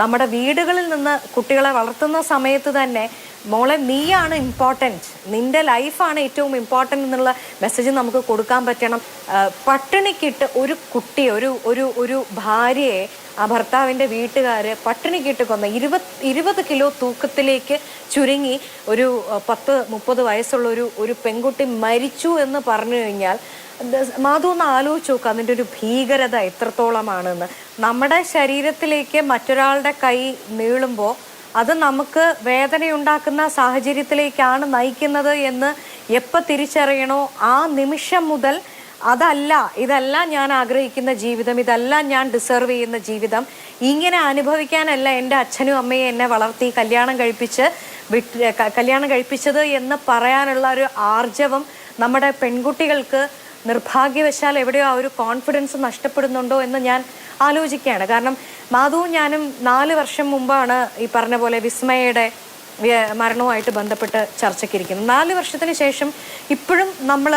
നമ്മുടെ വീടുകളിൽ നിന്ന് കുട്ടികളെ വളർത്തുന്ന സമയത്ത് തന്നെ മോളെ നീയാണ് ഇമ്പോർട്ടൻറ്റ്, നിന്റെ ലൈഫാണ് ഏറ്റവും ഇമ്പോർട്ടൻ്റ് എന്നുള്ള മെസ്സേജ് നമുക്ക് കൊടുക്കാൻ പറ്റണം. പട്ടിണിക്കിട്ട് ഒരു കുട്ടി ഒരു ഭാര്യയെ ആ ഭർത്താവിൻ്റെ വീട്ടുകാർ പട്ടിണിക്കിട്ട് കൊന്ന 20 കിലോ തൂക്കത്തിലേക്ക് ചുരുങ്ങി ഒരു 10-30 വയസ്സുള്ള ഒരു പെൺകുട്ടി മരിച്ചു എന്ന് പറഞ്ഞു കഴിഞ്ഞാൽ മാധു ഒന്ന് ആലോചിച്ച് നോക്കുക അതിൻ്റെ ഒരു ഭീകരത എത്രത്തോളമാണെന്ന്. നമ്മുടെ ശരീരത്തിലേക്ക് മറ്റൊരാളുടെ കൈ നീളുമ്പോൾ അത് നമുക്ക് വേദനയുണ്ടാക്കുന്ന സാഹചര്യത്തിലേക്കാണ് നയിക്കുന്നത് എന്ന് എപ്പോൾ തിരിച്ചറിയണോ ആ നിമിഷം മുതൽ ഇതല്ല ഞാൻ ആഗ്രഹിക്കുന്ന ജീവിതം, ഇതല്ല ഞാൻ ഡിസർവ് ചെയ്യുന്ന ജീവിതം, ഇങ്ങനെ അനുഭവിക്കാനല്ല എൻ്റെ അച്ഛനും അമ്മയും എന്നെ വളർത്തി കല്യാണം കഴിപ്പിച്ചത് എന്ന് പറയാനുള്ള ഒരു ആർജവം നമ്മുടെ പെൺകുട്ടികൾക്ക് നിർഭാഗ്യവശാൽ എവിടെയോ ആ ഒരു കോൺഫിഡൻസ് നഷ്ടപ്പെടുന്നുണ്ടോ എന്ന് ഞാൻ ആലോചിക്കുകയാണ്. കാരണം മാധുവും ഞാനും 4 വർഷം മുമ്പാണ് ഈ പറഞ്ഞ പോലെ വിസ്മയയുടെ മരണവുമായിട്ട് ബന്ധപ്പെട്ട് ചർച്ചയ്ക്കിരിക്കുന്നത്. 4 വർഷത്തിന് ശേഷം ഇപ്പോഴും നമ്മൾ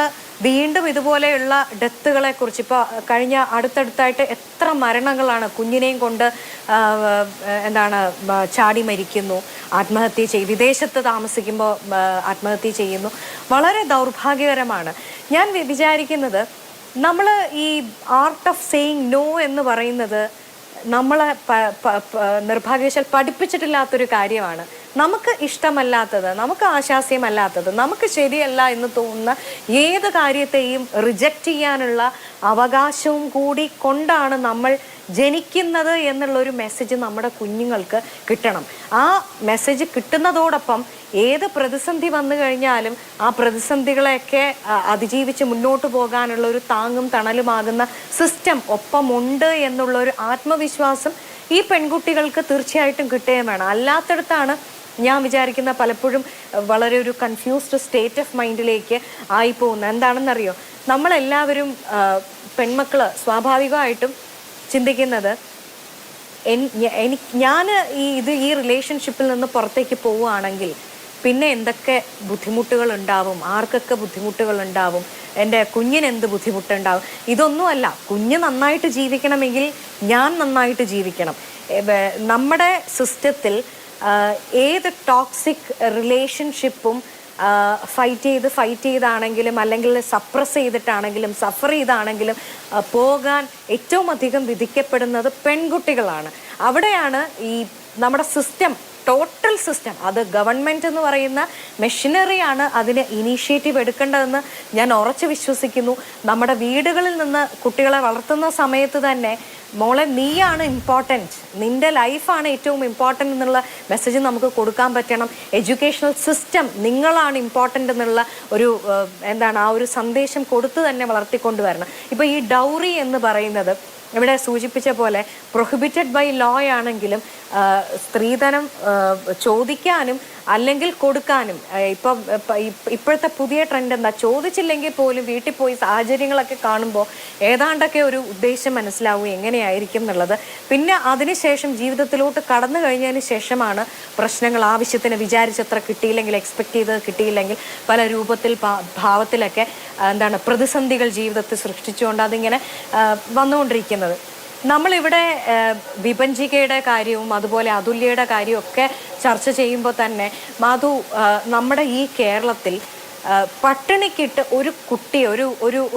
വീണ്ടും ഇതുപോലെയുള്ള ഡെത്തുകളെ കുറിച്ച് ഇപ്പോൾ കഴിഞ്ഞ അടുത്തടുത്തായിട്ട് എത്ര മരണങ്ങളാണ് കുഞ്ഞിനെയും കൊണ്ട് ചാടി മരിക്കുന്നു, ആത്മഹത്യ ചെയ്യും, വിദേശത്ത് താമസിക്കുമ്പോൾ ആത്മഹത്യ ചെയ്യുന്നു. വളരെ ദൗർഭാഗ്യകരമാണ്. ഞാൻ വിചാരിക്കുന്നത് നമ്മൾ ഈ ആർട്ട് ഓഫ് സേയിങ് നോ എന്ന് പറയുന്നത് നമ്മളെ നിർഭാഗ്യവശാൽ പഠിപ്പിച്ചിട്ടില്ലാത്തൊരു കാര്യമാണ്. നമുക്ക് ഇഷ്ടമല്ലാത്തത്, നമുക്ക് ആശാസ്യമല്ലാത്തത്, നമുക്ക് ശരിയല്ല എന്ന് തോന്നുന്ന ഏത് കാര്യത്തെയും റിജക്റ്റ് ചെയ്യാനുള്ള അവകാശവും കൂടി കൊണ്ടാണ് നമ്മൾ ജനിക്കുന്നത് എന്നുള്ളൊരു മെസ്സേജ് നമ്മുടെ കുഞ്ഞുങ്ങൾക്ക് കിട്ടണം. ആ മെസ്സേജ് കിട്ടുന്നതോടൊപ്പം ഏത് പ്രതിസന്ധി വന്നു കഴിഞ്ഞാലും ആ പ്രതിസന്ധികളെയൊക്കെ അതിജീവിച്ച് മുന്നോട്ട് പോകാനുള്ള ഒരു താങ്ങും തണലുമാകുന്ന സിസ്റ്റം ഒപ്പമുണ്ട് എന്നുള്ളൊരു ആത്മവിശ്വാസം ഈ പെൺകുട്ടികൾക്ക് തീർച്ചയായിട്ടും കിട്ടുകയും വേണം. അല്ലാത്തടത്താണ് ഞാൻ വിചാരിക്കുന്ന പലപ്പോഴും വളരെ ഒരു കൺഫ്യൂസ്ഡ് സ്റ്റേറ്റ് ഓഫ് മൈൻഡിലേക്ക് ആയിപ്പോകുന്നത്. എന്താണെന്നറിയോ, നമ്മളെല്ലാവരും പെൺമക്കൾ സ്വാഭാവികമായിട്ടും ചിന്തിക്കുന്നത് ഞാൻ ഈ റിലേഷൻഷിപ്പിൽ നിന്ന് പുറത്തേക്ക് പോവുകയാണെങ്കിൽ പിന്നെ എന്തൊക്കെ ബുദ്ധിമുട്ടുകൾ ഉണ്ടാവും, ആർക്കൊക്കെ ബുദ്ധിമുട്ടുകൾ ഉണ്ടാവും, എൻ്റെ കുഞ്ഞിന് എന്ത് ബുദ്ധിമുട്ടുണ്ടാവും. ഇതൊന്നുമല്ല, കുഞ്ഞ് നന്നായിട്ട് ജീവിക്കണമെങ്കിൽ ഞാൻ നന്നായിട്ട് ജീവിക്കണം. നമ്മുടെ സിസ്റ്റത്തിൽ ഏത് ടോക്സിക് റിലേഷൻഷിപ്പും ഫൈറ്റ് ചെയ്താണെങ്കിലും അല്ലെങ്കിൽ സപ്രസ് ചെയ്തിട്ടാണെങ്കിലും സഫർ ചെയ്താണെങ്കിലും പോകാൻ ഏറ്റവും അധികം വിധിക്കപ്പെടുന്നത് പെൺകുട്ടികളാണ്. അവിടെയാണ് ഈ നമ്മുടെ സിസ്റ്റം, ടോട്ടൽ സിസ്റ്റം, അത് ഗവൺമെൻറ് എന്ന് പറയുന്ന മെഷീനറിയാണ് അതിന് ഇനീഷ്യേറ്റീവ് എടുക്കേണ്ടതെന്ന് ഞാൻ ഉറച്ചു വിശ്വസിക്കുന്നു. നമ്മുടെ വീടുകളിൽ നിന്ന് കുട്ടികളെ വളർത്തുന്ന സമയത്ത് തന്നെ മോളെ നീയാണ് ഇമ്പോർട്ടൻറ്റ്, നിന്റെ ലൈഫാണ് ഏറ്റവും ഇമ്പോർട്ടൻ്റ് എന്നുള്ള മെസ്സേജ് നമുക്ക് കൊടുക്കാൻ പറ്റണം. എഡ്യൂക്കേഷണൽ സിസ്റ്റം നിങ്ങളാണ് ഇമ്പോർട്ടൻ്റ് എന്നുള്ള ആ ഒരു സന്ദേശം കൊടുത്തു തന്നെ വളർത്തിക്കൊണ്ടുവരണം. ഇപ്പോൾ ഈ ഡൗറി എന്ന് പറയുന്നത് ഇവിടെ സൂചിപ്പിച്ച പോലെ പ്രൊഹിബിറ്റഡ് ബൈ ലോ ആണെങ്കിലും സ്ത്രീധനം ചോദിക്കാനും അല്ലെങ്കിൽ കൊടുക്കാനും ഇപ്പോഴത്തെ പുതിയ ട്രെൻഡ് എന്താ, ചോദിച്ചില്ലെങ്കിൽ പോലും വീട്ടിൽ പോയി സാഹചര്യങ്ങളൊക്കെ കാണുമ്പോൾ ഏതാണ്ടൊക്കെ ഒരു ഉദ്ദേശം മനസ്സിലാവും എങ്ങനെയായിരിക്കും എന്നുള്ളത്. പിന്നെ അതിനുശേഷം ജീവിതത്തിലോട്ട് കടന്നു കഴിഞ്ഞതിന് ശേഷമാണ് പ്രശ്നങ്ങൾ. ആവശ്യത്തിന് വിചാരിച്ചത്ര കിട്ടിയില്ലെങ്കിൽ, എക്സ്പെക്ട് ചെയ്തത് കിട്ടിയില്ലെങ്കിൽ പല രൂപത്തിൽ ഭാവത്തിലൊക്കെ പ്രതിസന്ധികൾ ജീവിതത്തിൽ സൃഷ്ടിച്ചുകൊണ്ട് അതിങ്ങനെ വന്നുകൊണ്ടിരിക്കുന്നത്. നമ്മളിവിടെ വിഭജികയുടെ കാര്യവും അതുപോലെ അതുല്യയുടെ കാര്യവും ഒക്കെ ചർച്ച ചെയ്യുമ്പോൾ തന്നെ മാധു, നമ്മുടെ ഈ കേരളത്തിൽ പട്ടിണിക്കിട്ട് ഒരു കുട്ടി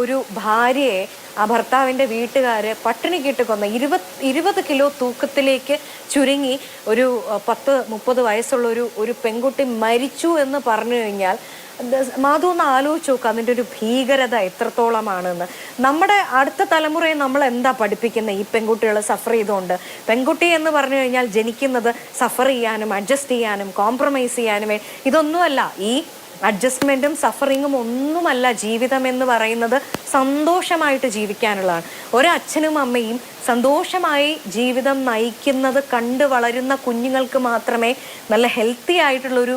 ഒരു ഭാര്യയെ ആ ഭർത്താവിൻ്റെ വീട്ടുകാർ പട്ടിണിക്കിട്ട് കൊന്ന 20 കിലോ തൂക്കത്തിലേക്ക് ചുരുങ്ങി ഒരു 10-30 വയസ്സുള്ള ഒരു പെൺകുട്ടി മരിച്ചു എന്ന് പറഞ്ഞു കഴിഞ്ഞാൽ മാധു ഒന്ന് ആലോചിച്ച് നോക്കുക അതിൻ്റെ ഒരു ഭീകരത എത്രത്തോളമാണെന്ന്. നമ്മുടെ അടുത്ത തലമുറയെ നമ്മൾ എന്താ പഠിപ്പിക്കുന്നത്? ഈ പെൺകുട്ടികൾ സഫർ ചെയ്തുകൊണ്ട്, പെൺകുട്ടി എന്ന് പറഞ്ഞു കഴിഞ്ഞാൽ ജനിക്കുന്നത് സഫർ ചെയ്യാനും അഡ്ജസ്റ്റ് ചെയ്യാനും കോംപ്രമൈസ് ചെയ്യാനും. ഇതൊന്നുമല്ല, ഈ അഡ്ജസ്റ്റ്മെൻറ്റും സഫറിങ്ങും ഒന്നുമല്ല ജീവിതം എന്ന് പറയുന്നത്. സന്തോഷമായിട്ട് ജീവിക്കാനുള്ളതാണ്. ഒരച്ഛനും അമ്മയും സന്തോഷമായി ജീവിതം നയിക്കുന്നത് കണ്ട് വളരുന്ന കുഞ്ഞുങ്ങൾക്ക് മാത്രമേ നല്ല ഹെൽത്തി ആയിട്ടുള്ളൊരു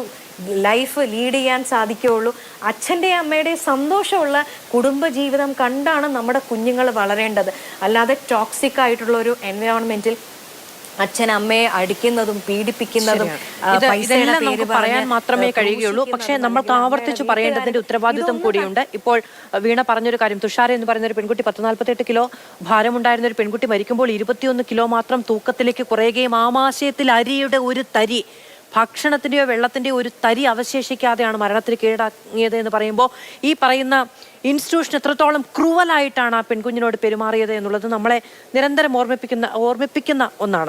ലൈഫ് ലീഡ് ചെയ്യാൻ സാധിക്കുകയുള്ളൂ. അച്ഛൻ്റെയും അമ്മയുടെയും സന്തോഷമുള്ള കുടുംബജീവിതം കണ്ടാണ് നമ്മുടെ കുഞ്ഞുങ്ങൾ വളരേണ്ടത്. അല്ലാതെ ടോക്സിക് ആയിട്ടുള്ള ഒരു എൻവയോൺമെൻറ്റിൽ അച്ഛൻ അമ്മയെ അടിക്കുന്നതും പീഡിപ്പിക്കുന്നതും ഇതെല്ലാം നമുക്ക് പറയാൻ മാത്രമേ കഴിയുകയുള്ളൂ. പക്ഷേ നമ്മൾക്ക് ആവർത്തിച്ച് പറയേണ്ടതിന്റെ ഉത്തരവാദിത്വം കൂടിയുണ്ട്. ഇപ്പോൾ വീണ പറഞ്ഞൊരു കാര്യം, തുഷാര എന്ന് പറയുന്ന ഒരു പെൺകുട്ടി 148 കിലോ ഭാരമുണ്ടായിരുന്ന ഒരു പെൺകുട്ടി മരിക്കുമ്പോൾ 21 കിലോ മാത്രം തൂക്കത്തിലേക്ക് കുറയുകയും ആമാശയത്തിൽ അരിയുടെ ഒരു തരി, ഭക്ഷണത്തിന്റെയോ വെള്ളത്തിന്റെയോ ഒരു തരി അവശേഷിക്കാതെയാണ് മരണത്തിന് കീഴടങ്ങിയത് എന്ന് പറയുമ്പോൾ ഈ പറയുന്ന ഇൻസ്റ്റിറ്റ്യൂഷൻ എത്രത്തോളം ക്രൂവലായിട്ടാണ് ആ പെൺകുഞ്ഞിനോട് പെരുമാറിയത് എന്നുള്ളത് നമ്മളെ നിരന്തരം ഓർമ്മിപ്പിക്കുന്ന ഒന്നാണ്.